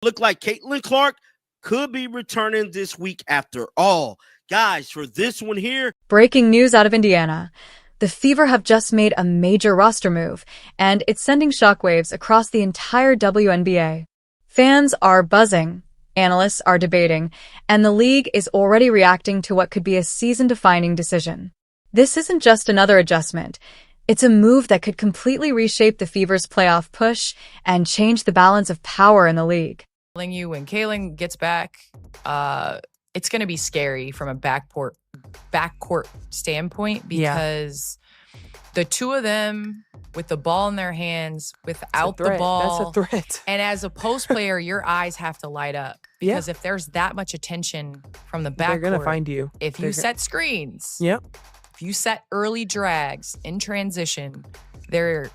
Look like Caitlin Clark could be returning this week after all. Guys, for this one here. Breaking news out of Indiana. The Fever have just made a major roster move, and it's sending shockwaves across the entire WNBA. Fans are buzzing, analysts are debating, and the league is already reacting to what could be a season-defining decision. This isn't just another adjustment. It's a move that could completely reshape the Fever's playoff push and change the balance of power in the league. Telling you, when Kaylin gets back, it's going to be scary from a backcourt standpoint, because the two of them with the ball in their hands, without the ball. That's a threat. And as a post player, your eyes have to light up, because if there's that much attention from the backcourt, they're going to find you. If you set screens, if you set early drags in transition, the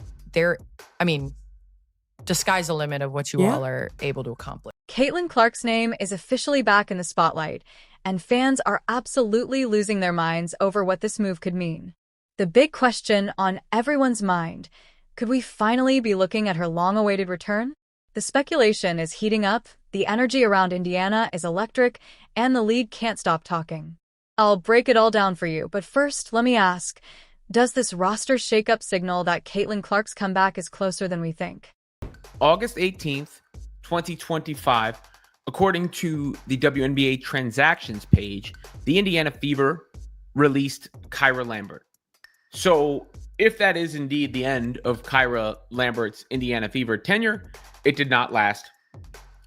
sky's the limit of what you all are able to accomplish. Caitlin Clark's name is officially back in the spotlight, and fans are absolutely losing their minds over what this move could mean. The big question on everyone's mind: could we finally be looking at her long-awaited return? The speculation is heating up, the energy around Indiana is electric, and the league can't stop talking. I'll break it all down for you, but first, let me ask, does this roster shakeup signal that Caitlin Clark's comeback is closer than we think? August 18th, 2025, according to the WNBA transactions page, the Indiana Fever released Kyra Lambert. So if that is indeed the end of Kyra Lambert's Indiana Fever tenure, it did not last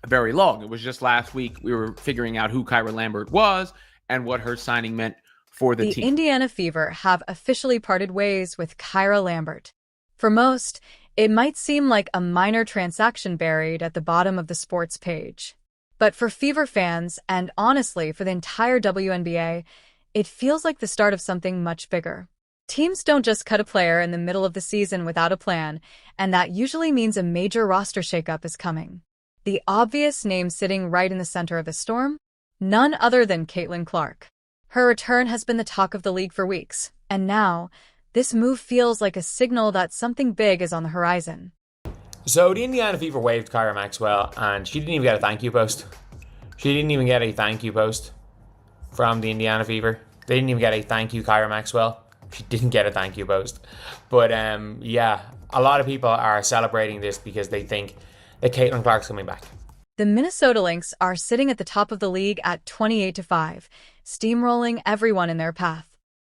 very long. It was just last week we were figuring out who Kyra Lambert was and what her signing meant for the team. The Indiana Fever have officially parted ways with Kyra Lambert. For most, it might seem like a minor transaction buried at the bottom of the sports page. But for Fever fans, and honestly for the entire WNBA, it feels like the start of something much bigger. Teams don't just cut a player in the middle of the season without a plan, and that usually means a major roster shakeup is coming. The obvious name sitting right in the center of the storm? None other than Caitlin Clark. Her return has been the talk of the league for weeks, and now, this move feels like a signal that something big is on the horizon. So the Indiana Fever waived Kyra Maxwell, and she didn't even get a thank you post. She didn't even get a thank you post from the Indiana Fever. They didn't even get a thank you, Kyra Maxwell. She didn't get a thank you post. But a lot of people are celebrating this because they think that Caitlin Clark's coming back. The Minnesota Lynx are sitting at the top of the league at 28-5, steamrolling everyone in their path.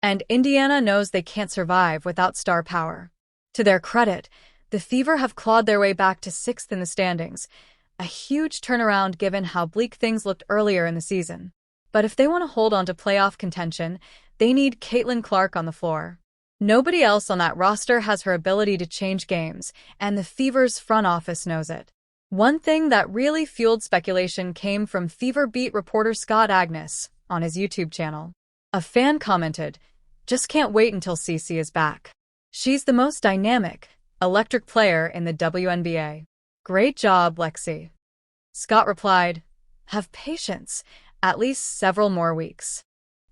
And Indiana knows they can't survive without star power. To their credit, the Fever have clawed their way back to 6th in the standings, a huge turnaround given how bleak things looked earlier in the season. But if they want to hold on to playoff contention, they need Caitlin Clark on the floor. Nobody else on that roster has her ability to change games, and the Fever's front office knows it. One thing that really fueled speculation came from Fever beat reporter Scott Agnes on his YouTube channel. A fan commented, "Just can't wait until CC is back. She's the most dynamic, electric player in the WNBA. Great job, Lexi." Scott replied, "Have patience, at least several more weeks."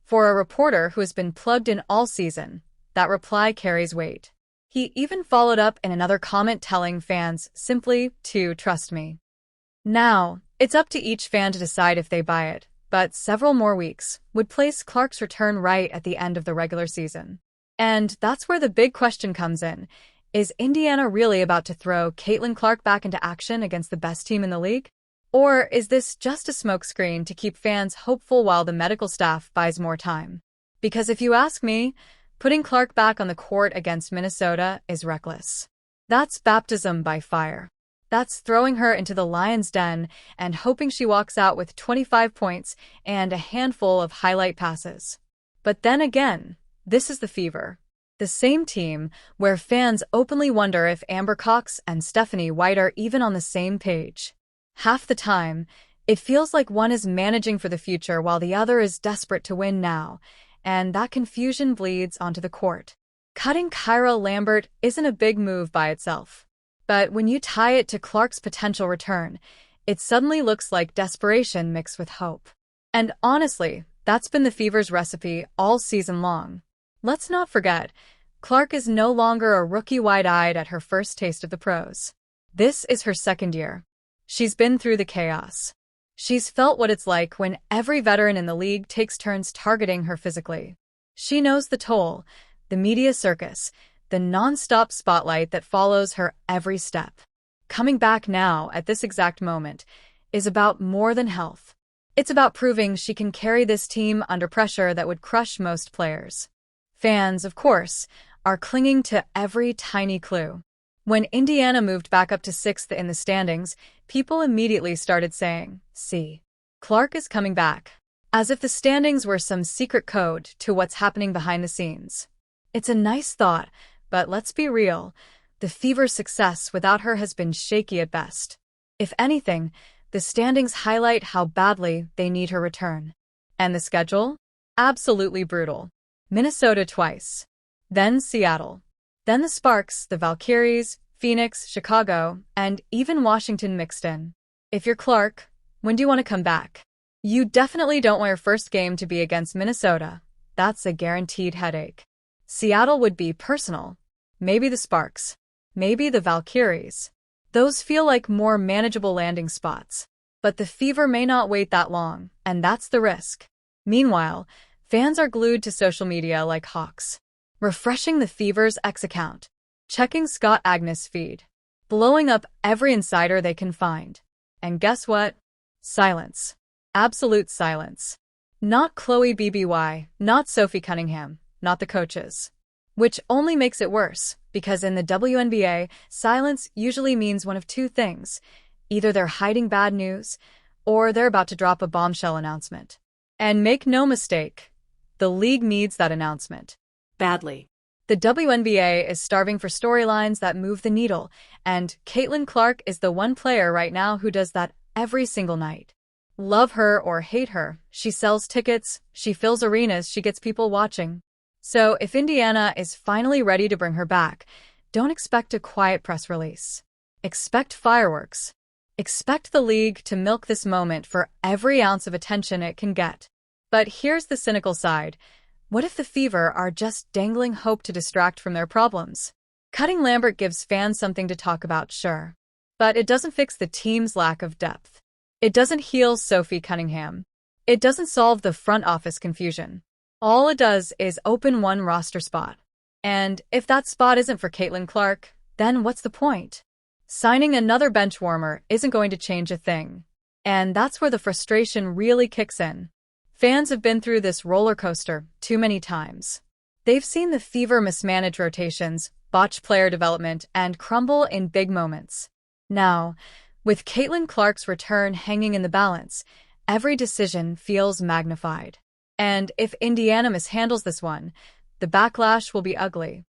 For a reporter who has been plugged in all season, that reply carries weight. He even followed up in another comment telling fans simply to trust me. Now, it's up to each fan to decide if they buy it, but several more weeks would place Clark's return right at the end of the regular season. And that's where the big question comes in. Is Indiana really about to throw Caitlin Clark back into action against the best team in the league? Or is this just a smokescreen to keep fans hopeful while the medical staff buys more time? Because if you ask me, putting Clark back on the court against Minnesota is reckless. That's baptism by fire. That's throwing her into the lion's den and hoping she walks out with 25 points and a handful of highlight passes. But then again, this is the Fever. The same team where fans openly wonder if Amber Cox and Stephanie White are even on the same page. Half the time, it feels like one is managing for the future while the other is desperate to win now, and that confusion bleeds onto the court. Cutting Kyra Lambert isn't a big move by itself. But when you tie it to Clark's potential return, it suddenly looks like desperation mixed with hope. And honestly, that's been the Fever's recipe all season long. Let's not forget, Clark is no longer a rookie wide-eyed at her first taste of the pros. This is her second year. She's been through the chaos. She's felt what it's like when every veteran in the league takes turns targeting her physically. She knows the toll, the media circus, the non-stop spotlight that follows her every step. Coming back now, at this exact moment, is about more than health. It's about proving she can carry this team under pressure that would crush most players. Fans, of course, are clinging to every tiny clue. When Indiana moved back up to 6th in the standings, people immediately started saying, "See, Clark is coming back," as if the standings were some secret code to what's happening behind the scenes. It's a nice thought, but let's be real, the Fever's success without her has been shaky at best. If anything, the standings highlight how badly they need her return. And the schedule? Absolutely brutal. Minnesota twice. Then Seattle. Then the Sparks, the Valkyries, Phoenix, Chicago, and even Washington mixed in. If you're Clark, when do you want to come back? You definitely don't want your first game to be against Minnesota. That's a guaranteed headache. Seattle would be personal. Maybe the Sparks. Maybe the Valkyries. Those feel like more manageable landing spots. But the Fever may not wait that long, and that's the risk. Meanwhile, fans are glued to social media like hawks. Refreshing the Fever's X account, checking Scott Agnes' feed, blowing up every insider they can find. And guess what? Silence. Absolute silence. Not Chloe BBY, not Sophie Cunningham, not the coaches. Which only makes it worse, because in the WNBA, silence usually means one of two things. Either they're hiding bad news, or they're about to drop a bombshell announcement. And make no mistake, the league needs that announcement. Badly. The WNBA is starving for storylines that move the needle, and Caitlin Clark is the one player right now who does that every single night. Love her or hate her, she sells tickets, she fills arenas, she gets people watching. So if Indiana is finally ready to bring her back, don't expect a quiet press release. Expect fireworks. Expect the league to milk this moment for every ounce of attention it can get. But here's the cynical side. What if the Fever are just dangling hope to distract from their problems? Cutting Lambert gives fans something to talk about, sure. But it doesn't fix the team's lack of depth. It doesn't heal Sophie Cunningham. It doesn't solve the front office confusion. All it does is open one roster spot. And if that spot isn't for Caitlin Clark, then what's the point? Signing another bench warmer isn't going to change a thing. And that's where the frustration really kicks in. Fans have been through this roller coaster too many times. They've seen the Fever mismanage rotations, botch player development, and crumble in big moments. Now, with Caitlin Clark's return hanging in the balance, every decision feels magnified. And if Indiana mishandles this one, the backlash will be ugly.